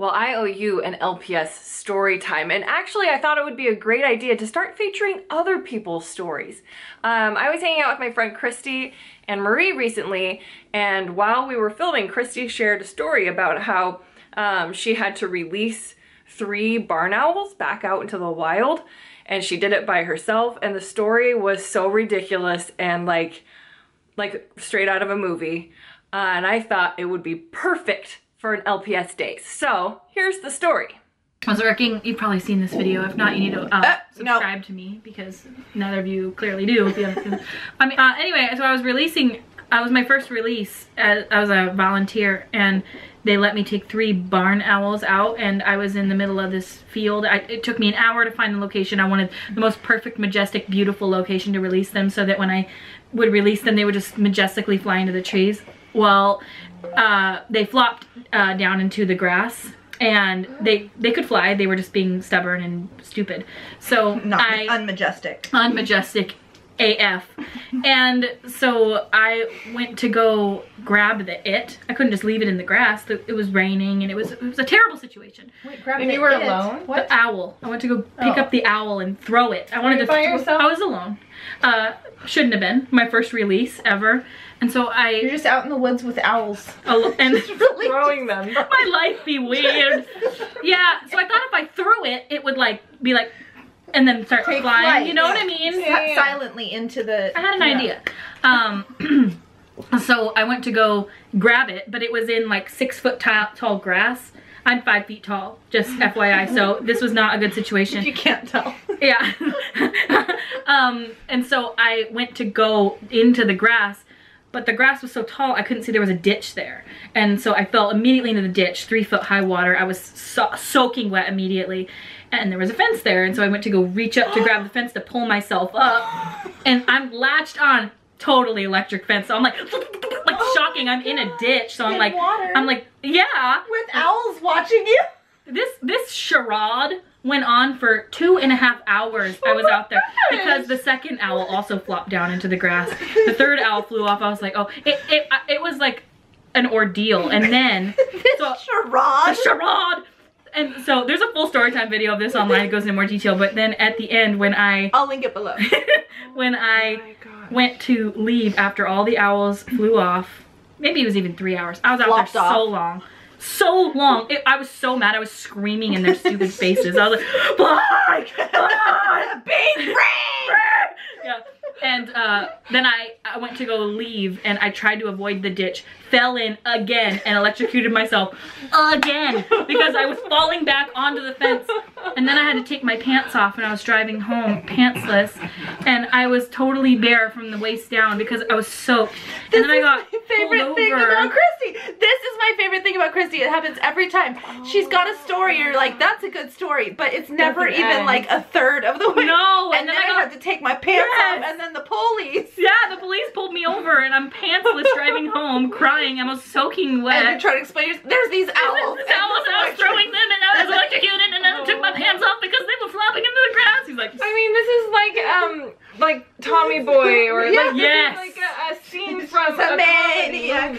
Well, I owe you an LPS story time, and actually I thought it would be a great idea to start featuring other people's stories. I was hanging out with my friend Kristy and Marie recently, and while we were filming, Kristy shared a story about how she had to release 3 barn owls back out into the wild, and she did it by herself, and the story was so ridiculous and like straight out of a movie, and I thought it would be perfect for an LPS Days. So here's the story. I was working, you've probably seen this video. If not, you need to subscribe to me because neither of you clearly do. If you haven't. I mean, anyway, so I was my first release. I was a volunteer, and they let me take 3 barn owls out, and I was in the middle of this field. It took me an hour to find the location. I wanted the most perfect, majestic, beautiful location to release them so that when I would release them, they would just majestically fly into the trees. Well, they flopped down into the grass, and they could fly. They were just being stubborn and stupid. So unmajestic AF. And so I went to go grab it. I couldn't just leave it in the grass. It was raining, and it was a terrible situation. Wait, grab and you were alone? What? The owl. I went to go pick up the owl and throw it. I wanted to by yourself? I was alone. Shouldn't have been. My first release ever. And so You're just out in the woods with owls. And really throwing them. My life be weird. Yeah, so I thought if I threw it, it would be like, and then start flying. Flight. You know what I mean? Yeah. Silently into the... I had an idea. So I went to go grab it, but it was in like 6-foot tall grass. I'm 5 feet tall, just FYI, so this was not a good situation. If you can't tell. Yeah. And so I went to go into the grass, but the grass was so tall I couldn't see there was a ditch there. And so I fell immediately into the ditch, 3-foot high water. I was soaking wet immediately, and there was a fence there. And so I went to go reach up to grab the fence to pull myself up, and I'm latched on totally electric fence. So I'm like shocking. I'm in a ditch. So I'm like, yeah. With owls watching you? This charade went on for 2.5 hours. I was out there because the second owl also flopped down into the grass. The third owl flew off. I was like, oh, it was like an ordeal. And then charade. And so there's a full story time video of this online. It goes into more detail. But then at the end, when I'll link it below. When I went to leave after all the owls flew off, maybe it was even 3 hours. I was out there so long. So long. I was so mad. I was screaming in their stupid faces. I was like, fly! Big brain! Yeah. And then I went to go leave, and I tried to avoid the ditch, fell in again, and electrocuted myself again because I was falling back onto the fence. And then I had to take my pants off, and I was driving home pantsless, and I was totally bare from the waist down because I was soaked. And then I got favorite thing about Kristy. This is my favorite thing about Kristy. It happens every time. She's got a story. You're like, that's a good story, but it's never even like a third of the way. No. And then I had to take my pants off, and then the police. Yeah, the police pulled me over, and I'm pantsless driving home, crying. I was soaking wet. And you're trying to explain, there's these owls. And I was throwing them, and I was electrocuted, and then I took my pants off because they were flopping into the grass. He's like, I mean, this is like Tommy Boy, or yes. like a scene from a maniac.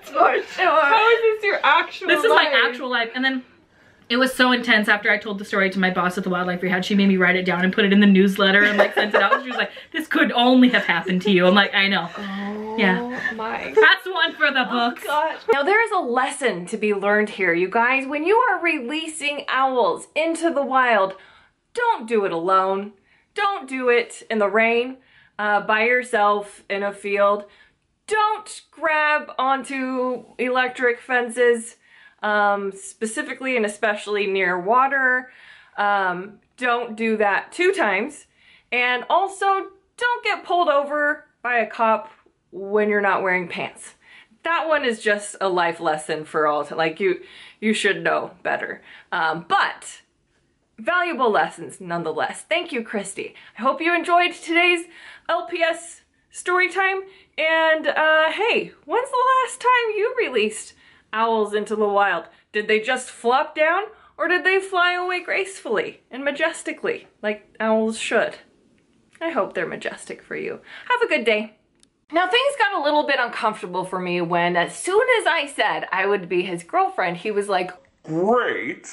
For sure. How is this your actual life? This is my actual life. And then it was so intense after I told the story to my boss at the wildlife rehab. She made me write it down and put it in the newsletter and like sent it out. She was like, this could only have happened to you. I'm like, I know. Oh, yeah. My. That's one for the books. Oh, gosh. Now there is a lesson to be learned here, you guys. When you are releasing owls into the wild, don't do it alone. Don't do it in the rain, by yourself in a field. Don't grab onto electric fences, specifically and especially near water. Don't do that 2 times. And also, don't get pulled over by a cop when you're not wearing pants. That one is just a life lesson for all time. Like, you should know better. But valuable lessons nonetheless. Thank you, Kristy. I hope you enjoyed today's LPS story time. And hey, when's the last time you released owls into the wild? Did they just flop down, or did they fly away gracefully and majestically like owls should? I hope they're majestic for you. Have a good day. Now things got a little bit uncomfortable for me when as soon as I said I would be his girlfriend, he was like, "Great.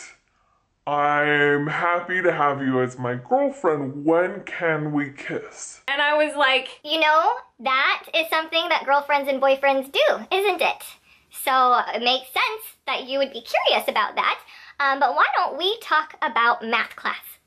I'm happy to have you as my girlfriend. When can we kiss?" And I was like, you know, that is something that girlfriends and boyfriends do, isn't it? So it makes sense that you would be curious about that. But why don't we talk about math class?